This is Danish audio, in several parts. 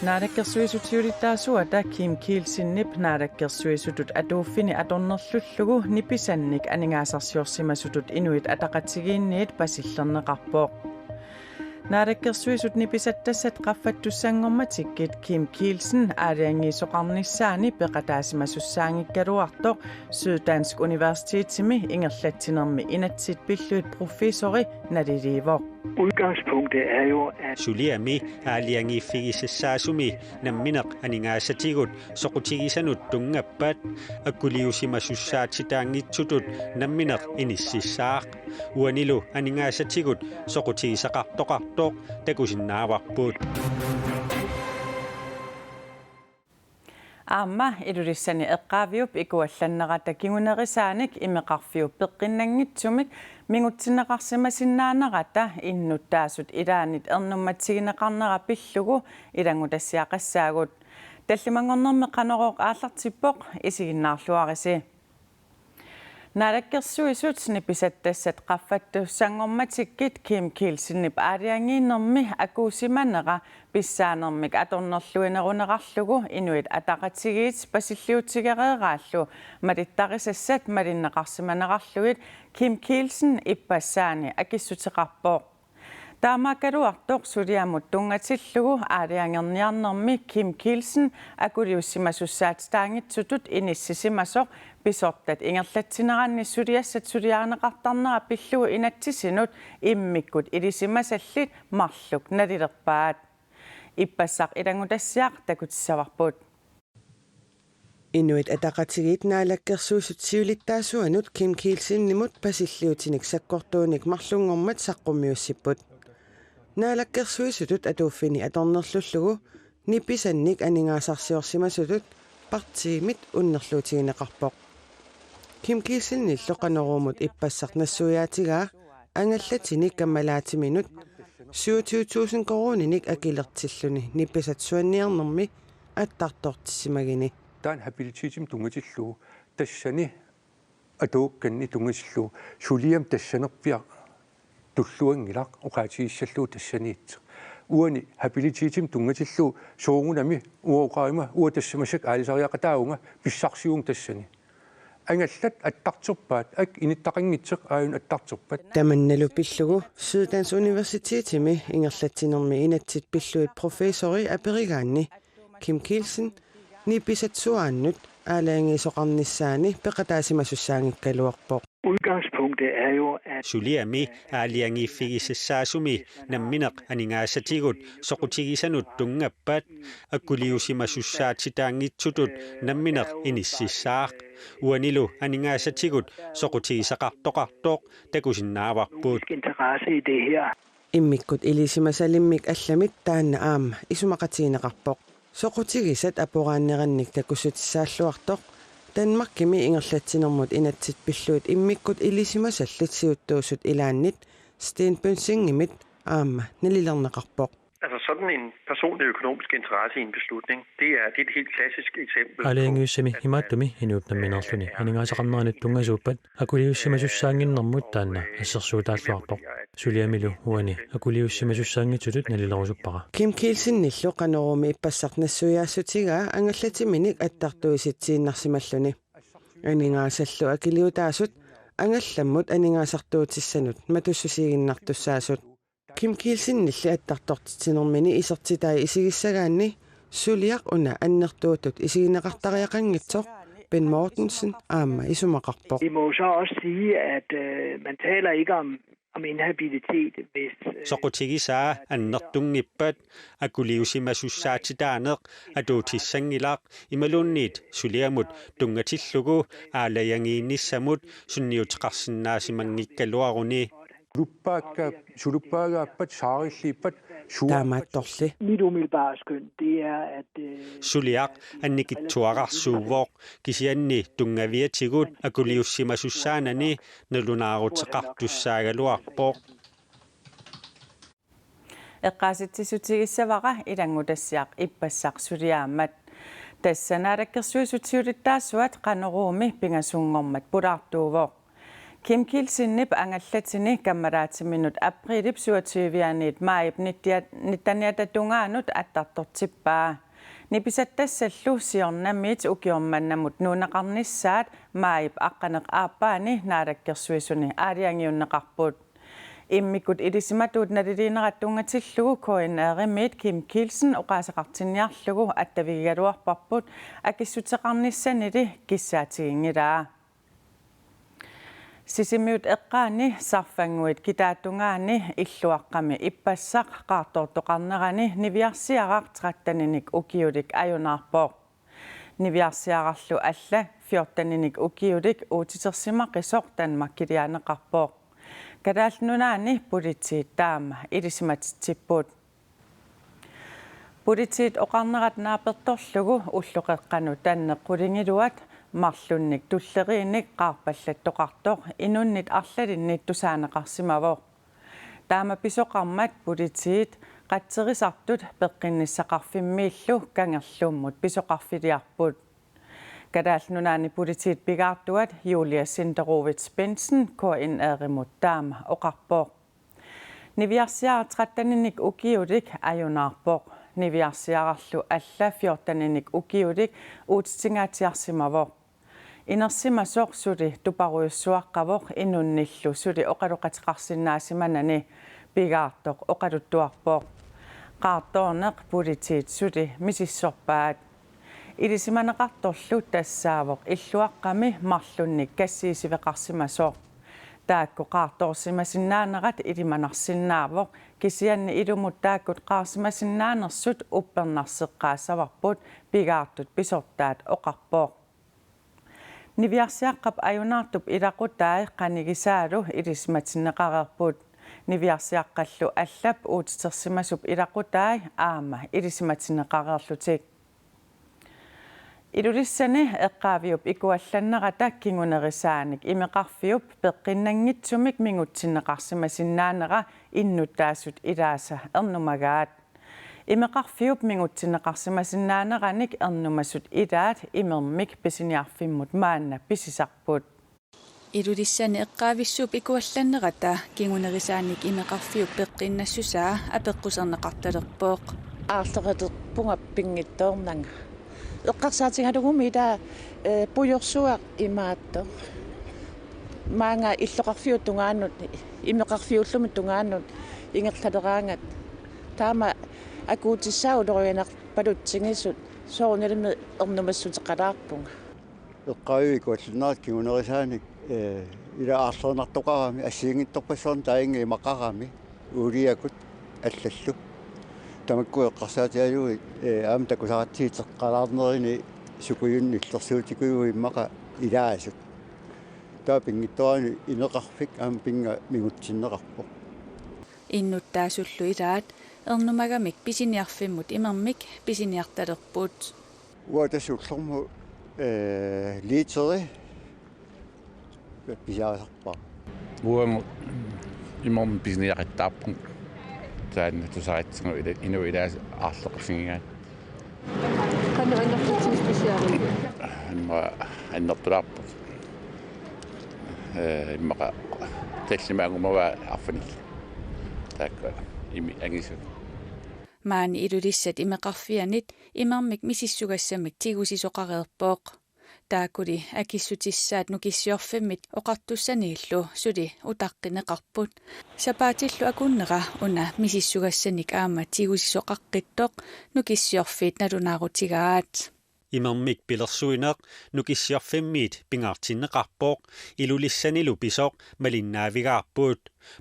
Naadakkersuisutiulitаасуата Kim Kielsinnip naadakkersuisutut atuuffini atornerlullugu nipisannik aningaasarsiorsimasutut inuit ataqatigiinniit pasillerneqarpooq naadakkersuisut nipisattassat qaffattussangormatikkit Kim Kielsen aaliangiisoqarnissaani peqataasimasussaangikkaluartoq Syddansk Universitetimi ingerlatsinermi inatsit pilluit professori naliliivoq. Udgangspunktet er jo, at Suliami aaliangiiffigissaasumi nammineq aningaasatigut soqutigisanut tungappat akkuliusimasussaatitaangitsutut nammineq inississaaq uanilu aningaasatigut soqutigisaqartoqartoq takusinnaavarpuut Aamma ilulissani eqqaaviup ikuallannerata kingunerisaanik imeqarfiup peqqinnanngitsumik mingutsinneqarsimasinnaanarata innuttaasut ilaanit ernummatsigineqarnera pillugu ilangutassiaqassaagut tallimangornermi qaneroq aallartippoq isiginnaarluarisi naadakkersuisut nipisattassat qaffattussangormatikkit Kim Kielsinnip aaliangiinnermi akuusimaneqa pissaanermik atornerluineruneqarlugu inuit ataqatigiit pasilliutigereeraallu malittaqisassat malinneqarsimaneqarluit Kim Kielsen ippassaani akissuteqarpooq taamaakaluartoq suliamut tungatillugu aaliangerniarnermi Kim Kielsen akuliussimasussaatitaangitsutut inissisimasoq pisortat ingerlatsineranni suliassat suliaaneqartarnera pillugu inatsisinut immikkut ilisimasallit marluk nalilerpaat ippassaq ilangutassiaq takutissavarbut Inuit ataqatigiit naalakkersuusut siulittaasuanut Kim Kielsinnimut pasilliutinik sakkortuunik marlungormat saqqummiussipput naalakkersuisutut atuuffini atornerlullugu nipisannik aningaasarsiorsimasutut partiimit unnerluutigineqarpoq Kim Kielsinnillu qaneruumut ippassaq nassuyaatigaa angallatinik kammalaatiminut 27,000 koruninik akilertilluni nipisat suanniarnermi attartortissimagini taan habiliteetim tungatillu tassani atuukkanni tungatillu suliam tassanerpia tulluangilaq uqaatigissallu tassaniit uani habiliteetim tungatillu soorunami uoqaima uatassamasak aalisariaqataunga pissarsiung tassani angallat attarterpaat ak inittaqanngitseq aayun attarterpat tamannalu pillugu Syddansk Universitetimi ingerlatsinermi inatsit pilluit professori aperigaanni Kim Kielsen nipisatsuaannut aalaangiisoqarnissaani peqataasimasussaangikkaluarpoq udgangspunktet er jo, at Suliami aaliangiiffigissaasumi nammineq aningaasatigut soqutigisanut tungappat akkuliusimasussaatitaangitsutut nammineq inississaaq uanilu aningaasatigut soqutigisaqartoqartoq takusinnaavarpuut interesse i det her. immikkut ilisimasalimmik allamit taanna aamma isumaqatigineqarpoq soqutigisat aporaannerannik takussutissaalluartoq Danmarkimi ingerlatsinermut inatsit pilluit immikkut ilisimasallit siuttuusut ilaannit stenbønsingimit aamma nalilerneqarpoq Altså sådan en personlig økonomisk interesse i en beslutning, det er et helt klassisk eksempel. Aaliangiussami himaаттumi hinuupnamminerluni aningaasaqarnerani tungasuuppat akuliussimasussaanginnermut taanna assersuutaalluartoq suliamilu uani akuliussimasussaangitsutut nalilerusuppaqa Kim Kielsinnillu qaneruumi ippassarnassuyaassutigaa angallatiminik attartuisitsiinnarsimalluni aningaassallu akiliutaasut angallammut aningaasartuutissanut matussusiginnartussaasut Kim Kielsinnilli attartortitinermini isertitai isigissagaanni suliaq una annertuutut isigineqartariaqanngitsoq Ben Mortensen aamma isumaqarpoq Vi må så også sige, at man taler ikke om inhabilitet, hvis soqutigisaa annertungippat akuliusimasussaatitaaneq atuutissangilaq imalunniit suliamut tungatillugu aalayangiinnissamut sunniuteqarsinnaasimanngikkaluaruni suluppaagaappat saarilliippat taamaattorli mit umiddelbare skøn, det er, at suliaq annikittuaqarsuuvoq kisianni tungaviatigut akuliussimasussaanani nalunaaruteqartussaagaluarpoq eqqaasitsisutigisavaqa ilangutassiaq ippassaq suliaammat tassanaadakkersuisutiulittaassuat qaneruumi pingasungormat pulartuuvoq Kim Kielsinnip angallatini kammalaatimminut aprilip 27 maip 19 attartortippaa. Nipisattassallu siornamit ukiormannamut nuunaqarnissaat maip aqqaneq aappaani naalakkersuisuni aaliangiunneqarput. Immikut ilisimatut naliliinerattungatillugu koinaarimit Kim Kielsen oqaasaqartinniarlugu attavigaluarparput akissutseqarnissanili kissaatiginngiraa. Sisimiut eqqaani sarfanguit kitaatungaani illuaqqami ippassaq qaartoortoqarnerani niviarsiaraq 13-ninik ukiulik ajunaarpoq. Niviarsiarallu alla 14-ninik ukiulik uutitersimaqqisoq Danmarkiliaaneqarpoq. Kadaalnunaani politiit taama ilisimatittipput. Politiit oqarnerat naapertorlugu ulluqeqqanu tanneqqulingiluat marlunnik tulleriinnik qaarpallattoqartoq inunnit arlalinnit tusaaneqarsimavoq. Taama pisoqarmat politiit qatserisartut peqqinissaqarfimmiillu kangerlummut pisoqarfiliarput. Kadaalnunaani politiit pigaartuat Julia Sinderovits Bensen KNR-imut taama oqarpoq. Niviarsiara 13-ninik ukiulik ajunaarpoq. Niviarsiarallu alla 14-ninik ukiulik uutitingaatiarsimavoq. Inersimasoq suli tuparuissuaqqavoq inunnillu suli oqaluqatiqarsinnaasimanani pigaartoq oqaluttuarpoq. Qaartoorneq politiit suli misissorpaat. Ilisimaneqartorlu tassaavoq illuaqqami marlunnik kassiisiveqarsimasoq. Taakku qaartoorsimasinnaanerat ilimanarsinnaavoq kisianni ilumut taakkut qaarsimasinnaanersut uppernarseqqaassavarput pigaartut pisortaat oqarpoq. Niviarsiaqqap ajunaartup ilaqutaai qanigisaalu ilisimatinneqarerput. Niviarsiaqqallu allap uutitersimasup ilaqutaai aama ilisimatinneqarerlutik. Ilulissani eqqaaviup ikuallannerata kingunerisaanik imeqarfiup peqqinnanngitsumik mingutsinneqarsimasinnaaneqa innuttaasut ilaasa ernumagaat. Imeqarfiup mingutsinneqarsimasinnaaneqanik ernumasut ilaat imermik pisiniarfimmut maanna pisisarput. Ilulissani eqqaavissuup ikuallannerata kingunerisaanik imeqarfiup peqqinnassusaa apeqqusernеqartalerpooq. Aarleqaterpunga pingittoornanga. Eqqarsaatigalugumi ila pujorsuaq imaatto. Maanga illoqarfiut tungaannut imeqarfiullumut tungaannut ingerlaleraangat. Taama akuutissaau lorianarpalutsingisut soornilimi ernumassutiqalaarpunga. Eqqaaviikuallunaat kingunerisaanik ila aarlernartoqarami assiingittorpassorn taingi imaqarami uliakut allallu. Tamakku eqqarsaatialugi aam takusaqatsiiteqqalaarnerini sukuyunni illersuutikuigu immaqa ilaasut. Taapingittorani ineqarfik aam pinga mingutsinneqarpoq. Innuttaasullu ilaat ernumagamik pisiniarfimmut imermik pisiniartalerput. Uatasullermu liiteri pisaasarpaa. Uamu imermi pisiniaqattaarpun. Taanna tusaqatsingu inu ilaas aarleqarsingigaat. Qannu annertutsinspisiaali. Annertulaarput. Immaqa tallimaangumava arfanik. Taakka imi angisut. Maani ilulissat imeqarfianit imermik misissugassamik tigusisoqareerpooq. Taakuli akissutissaat nukissiorfimmit oqartussaniillu suli utaqqinneqarput. Sapaatillu akunnera una misissugassanik aama tigusisoqaqqittoq nukissiorfiit nalunaarutigaat. Imermik pilersuineq nukissiorfimmiit pingaartinneqarpoq ilulissanilu pisoq malinnaavigaarpuut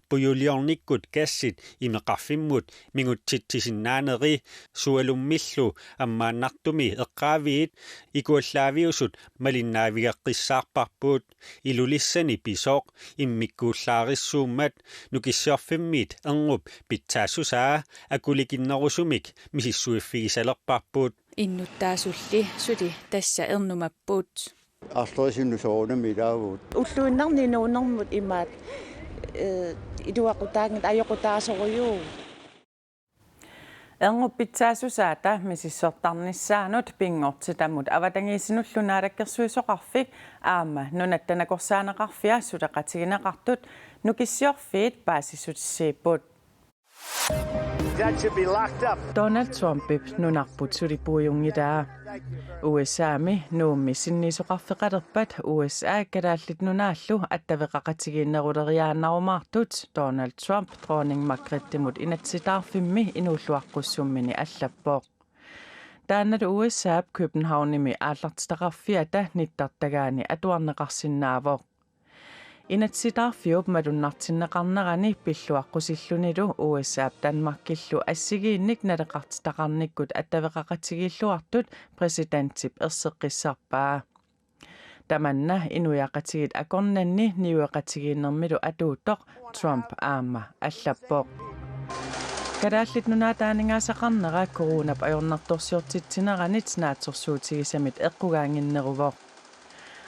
pujuliornikkut kassit imeqarfimmut mingutsittisinnaaneri sualummillu ammaannartumi eqqaaviit ikuallaaviusut malinnaavigeqqissaarparpuut ilulissani pisoq immikkuullaarissuummat nukissiorfimmiit erngub pitsaassusaa akulikinnerusumik misissuiffigisalerparpuut. Innuttaasulli suli tassa ernumappuut. Aarlerisinnu soornami ilaavuut. Ulluinnarni nuunermut imaat iluaqutaangit ajoqutaasorujuu. Erngupitsaasusaata misissortarnissaanut pingortitamut avatangiisinullunaalakkersuisoqarfik aama nunattanakorsaanaqarfia suleqatiginaqartut nukissiorfiit paasissutissiipput. Donald Trumpip nunarput sulipuujungitaa. USAmi nuummi sinnisoqarfeqalerpat USA kalaallit nunaallu attaveqaqatigiinneruleriaannarumaartut Donald Trump dronning Margrethe inatsitaarfimmi inuulluaqqussummini allappoq. Taannat USA Københavnimi aallartitaqarfiata nittartagaani atuarneqarsinnaavoq. Inatsitaarfiup malunnartinneqarnerani pilluaqqusillunilu USA Danmarkillu assigiinnik naleqartitaqarnikkut attaveqaqatigilluartut presidentip erseqqissarpaa. Tamanna inuyaqatigit akornanni niueqatigiinnermilu atuuttoq Trump aama allappoq. Kadaallit nunaataaningaasaqarnera koronap ajornartorsiortitsineranit naatsorsuutigisamit eqqugaanginneruvoq.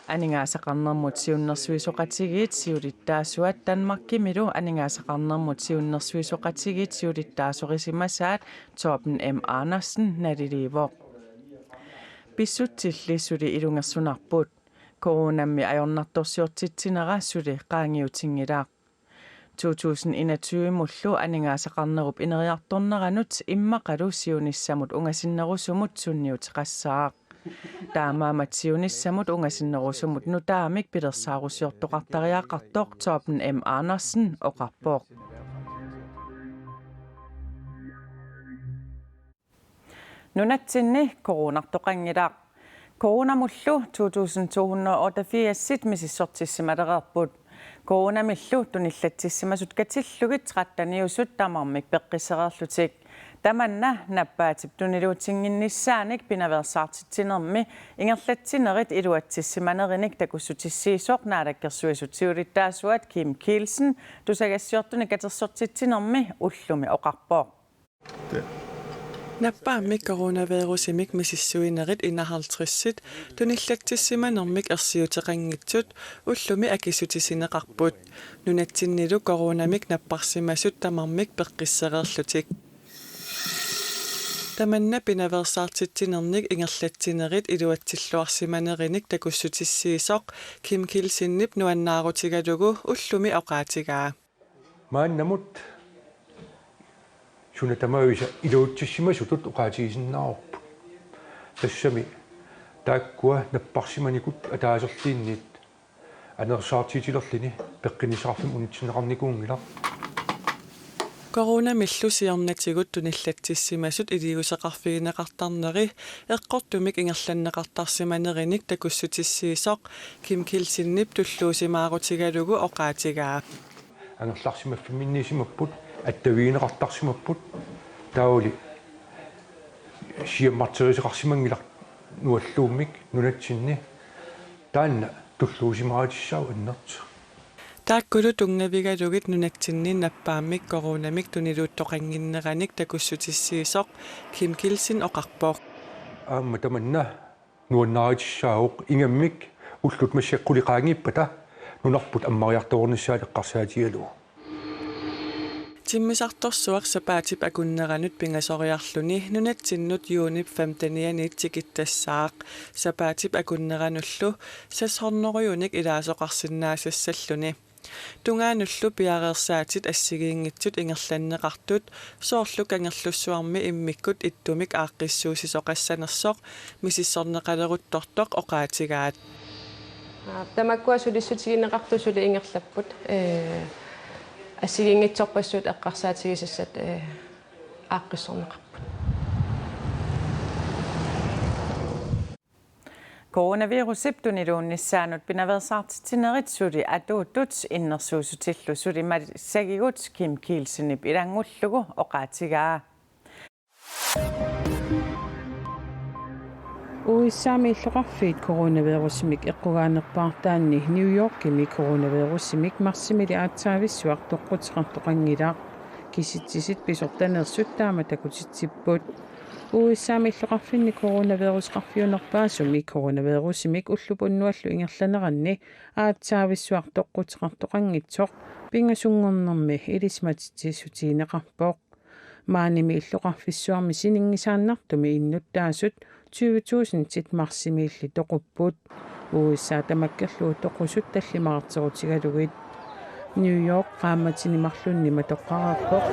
Aningaasaqarnermut siunnersuisoqatigit siulittaasuat Danmarkimilu aningaasaqarnermut siunnersuisoqatigit siulittaasorisimmasaat Torben M. Andersen naliliivoq. Pissutsilli suli ilungersunarput koronammi ajornartorsiortitsinera suli qaangiutingilaaq. 2021 mullu aningaasaqarnerup ineriartorneranut immaqalu siunissamut ungasinnerusumut sunniuteqassaaq. Taamaamat ungasinnerusumut nutaamik pilersaarusiortoqartariaaqartoq Torben M. Andersen oqarpoq. Nunatsinni koronartoqangilaaq. Koronamullu 2288 misissortissimalererput. Koronamillu tunillattissimasut katillugit 13niusut tamarmik peqqissererlutik. Tamanna nappaatip tuniluutinginnissaanik pinaversaartitsinermi ingerlatsinerit iluatsissimanerinik takussutissiisoq naalakkersuisut siulittaasuat Kim Kielsen tusagassiortuni katersortitsinermi ullumi oqarpoq. Nappaamik coronavirusimik misissuinerit inaharltrissit tunillatsissimanermik ersiuteqanngitsut ullumi akissutisineqarput nunatsinnilu coronamik napparsimasut tamarmik peqqissererlutik. Tamanna pinaversaartitsinernik ingerlatsinerit iluatsilluarsimanerinik takussutissiisoq Kim Kielsinnip nuannaarutigalugu ullumi oqaatigaa. Maannamut sunatamaavisa iluutsissimasutut oqaatigisinnaaruppu. Tassami taakkua napparsimanikut ataaserliinniit anersaartiitilerlini peqqinisaarfim unitsinneqarnikuungila. Coronamillusiornatigut tunillatsissimasut iliuseqarfigineqartarneri eqqortumik ingerlanneqartarsimanerinik takussutissiisoq Kim Kielsinnip tulluusimaarutigalugu oqaatigaa. Angerlarsimaffimminniisimapput attavigneqartarsimapput tauli siammarteriseqarsimangilaq nualluummik nunatsinni taanna tulluusimaatissaau annertu. Taakkulu tungavigalugit nunatsinni nappaamik coronamik tuniluuttoqanginneranik takussutissiisoq Kim Kielsin oqarpoq. Aamma tamanna nuannaaritissaauq ingammik ullut massiaqquliqaangiippata nunarput ammariartornissaaleqqarsaatigalu. Timmisartorsuaq sapaatip akunneranut pingasoriarluni nunatsinnut juunip 15 tikittassaaq sapaatip akunneranullu sashornoriunik ilaasoqarsinnaasassalluni. Tungaanullu piareersaatit assigiingitsut ingerlanneqartut soorlu kangerlussuarmi immikkut ittumik aaqqissuusisoqassanersoq misissorneqaleruttortoq oqaatigaat. Tamakkua sulissutigиннеqartu suli ingerlapput assigiingitsorpassut eqqarsaatigisassat aaqqissorneqarput. Coronavirusip tuniluunnissaanut pinaversaartitsinerit suli atuutut innersuusutillu suli sagigut Kim Kielsenip ilangullugu oqaatigaa. USAmi illuqarfiit coronavirusmik eqqugaanerpaartaanni New Yorkimi coronavirusmik marsimili aatsaavissuaq toqqutiqartoqangilaaq kisitsisit pisortanersut taama takutitsipput USAmi illuqarfinni coronavirus qarfiunerpaasumi coronavirusmik ullupunnuallu ingerlaneranni aatsaavissuaq toqqutiqartoqangitsoq pingasungornermi ilismatitsissutiineqarpoq Maanimi illuqarfissuarmi siningisaannartumi innuttaasut 20.000 tit marsimilli toqupput USA tamakkerluu toqusut tallimarterutigalugit New York qaammatinimarlunni toqqararpoq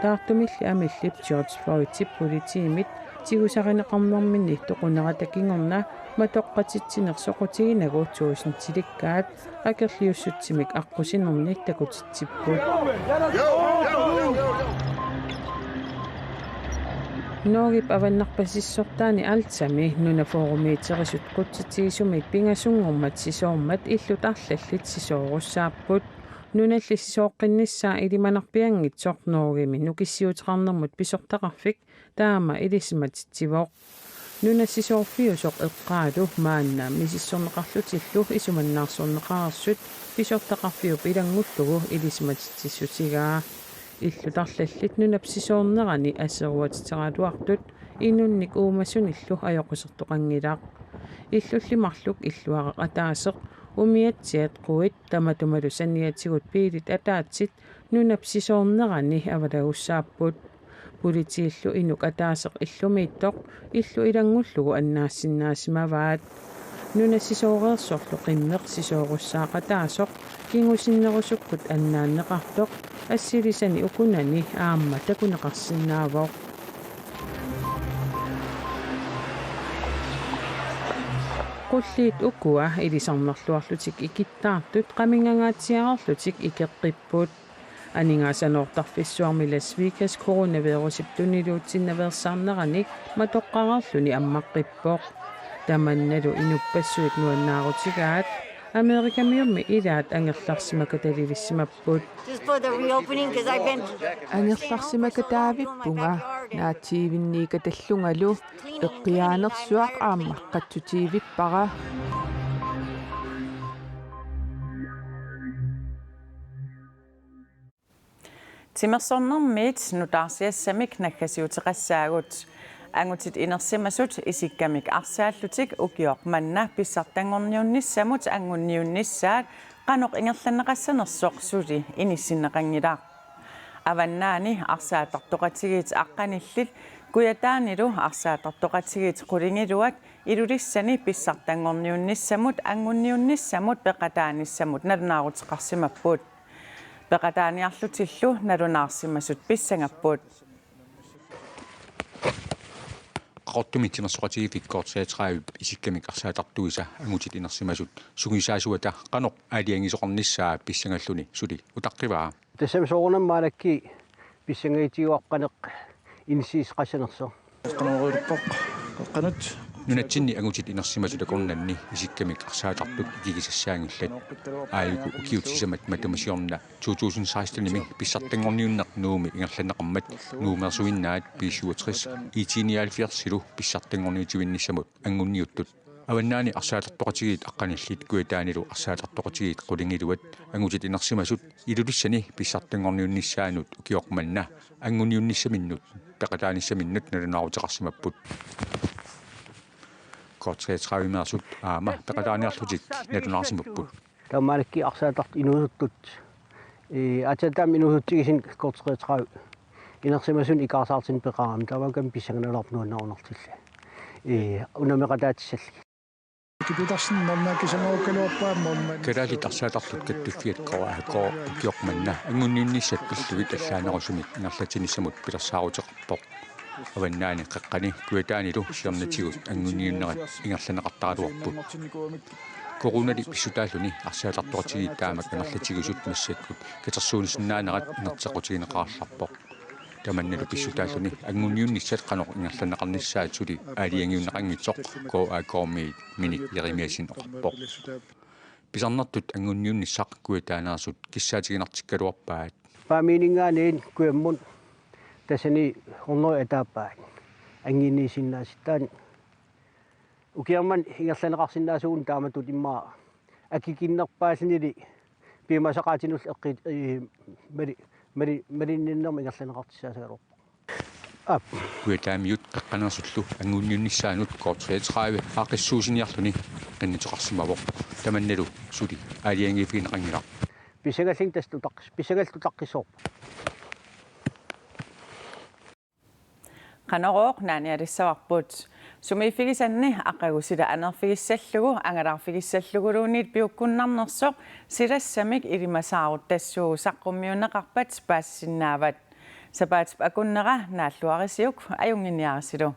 taartumilli amillip George Floyd politiimit tigusaqineqarnerminni toquneratakingerna matoqqatitsinersoqutiinagu 1000 tilikkaat akerliussutsimik aqqusinerni takutitsipput Noogip avannarpasissortaani altsami nunaforumiiterisut qutsitiisumik pingasungormat sisoormat illutarlallit sisoorussaapput nunallissisooqqinnissaa ilimanarpiangit sornoogimi nukissiuteqarnermut pisortaqarfik taama ilismatitsivoq nunassisoorfiusoq eqqaalu maanna misissorneqarlutillu isumannaarsorneqararsut pisortaqarfiup ilangullugu ilismatitsissutigaa illutarlallit nunapsisoornerani asseruatiteraluartut inunnik uumassunillu ajoqussertoqangilaq illullimarluk illuaqaq ataaseq umiatsiat quit tamatumalu saniatigut piilit ataatsit nunapsisoornerani avalagussaapput politiillu inuk ataaseq illumiittoq illu ilangullugu annaassinnaasimavaat nunassisooreersorlu qimmeq sisoorussaaqa kingusinnerusukkut annaanneqartoq assilisani ukunani aamma takuneqarsinnaavoq qulliit ukua ilisarnerluarlutik ikittaartut qamingangaatiarerlutik ikeqqipput aningaasanoortarfissuarmi Las Vegas coronavirusip tuniluutsinnaveersaarneranik matoqqarerluni ammaqqippoq tamannalu inupassuit nuannaarutigaat Amerikamiummi ilaat angerlarsimakatalivissimapput angerlarsimakataavippunga naatiivinniikatallungalu eqqiaanersuaq aammaqatsutiivippara Timersornermiit nutaarsiassamik nakkasiuteqassaagut angutit inersimasut isikkamik arsaаллутик ukiormanna pissartangorniunnissamut angunniunnissaat qanoq ingerlanneqassanersoq suli inissinneqangilaaq avannaani arsaatartoqatigiit aqqanillit kuyataanilu arsaatartoqatigiit qulingiluak ilulissani pissartangorniunnissamut angunniunnissamut peqataanissamut nalunaaruteqarsimapput peqataaniarlutillu nalunaarsimasut pissangapput qortumittinersoqatigifikkoortiateraavip isikkamik arsaatartuisa angutit inersimasut sugisaasuata qanoq aaliangisoqarnissaa pissangalluni suli utaqqivaa тассамисоорнаммаалакки писсангаитигуаққанеқ инсиисқассанерсо qanoruuluppoq qanut nunatsinni angutit inersimasut akornanni isikkamik arsaatartut ikigisassaangillat aayuku ukiutisamat matamasiorna 2016-nimi pissartangorniunneq nuumi ingerlanneqarmat nuumersuinnaat P67 79silu pissartangorniutivinnissamut angunniuttut avannaani arsaatartoqatigiit aqqanillit kuitaanilu arsaatartoqatigiit qulingiluat angutit inersimasut ilulissani pissartangorniunnissaanut ukioqmanna angunniunnissaminnut peqataanissamminnut nalunaaruteqarsimapput kortreetravimaarsut aama peqataaniarlutik nalunaarsimapput таммаалакки арсаатарт инуусуттут ататаам инуусутсигисин кортреетрави инерсимасун икаарсаартин пеқарами тавакам писсанганаларпнуаннаунартилла унамеқатаатиссалли кералит арсаатарлут каттуффиат қораакоо укиоқманна ангунниунниссат пиллуит аллаанерусумик ингерлатиниссамут пилерсаарутеқарпоқ аваннаани қеққани куятаанилу сиорнатигут ангунниуннерат ингерланеқартаруарпут корунали писсутааллуни арсаатартуатигит таамак ингерлатигусут массаккут катерсуунисиннаанерат инертеқутигинеқаарларпоқ таманналу писсутааллуни ангунниунниссат қанеқ ингерланеқарниссаат сули аалиангиуннеқангитсоқ коаакоорми миник еримиасин оқарпоқ писарнартут ангунниунниссақ куятаанаасут киссаатигинартиккалуарпаат пааминингаанин куяммун тасани хорноо атааппаат ангинниисиннааситтаани укиарман ингерланеқарсиннаасуун тааматут иммаа акикиннерпаасинили пимасақаатинул эққит мариннерми ингерланеқартиссаасагалуарпа куятаамиут қаққанерсуллу ангунниунниссаанут коортреетраави аақиссуусиниарлуни қиннитоқарсимавоқ таманналу сули аалиангифигинеқангилар писагаллин тастутаққис писагалтутаққисоорпа qanoroq naanialissavarbut sumiifigisanni aqagusila anerfigissallugu angalarfigissalluguluunniit piukkunnarnersoq silassamik ilimasaarut tassuu saqqummiunneqarpat paassinnaavat sapaatip akunnera naalluarisiuk ajunginiarisilu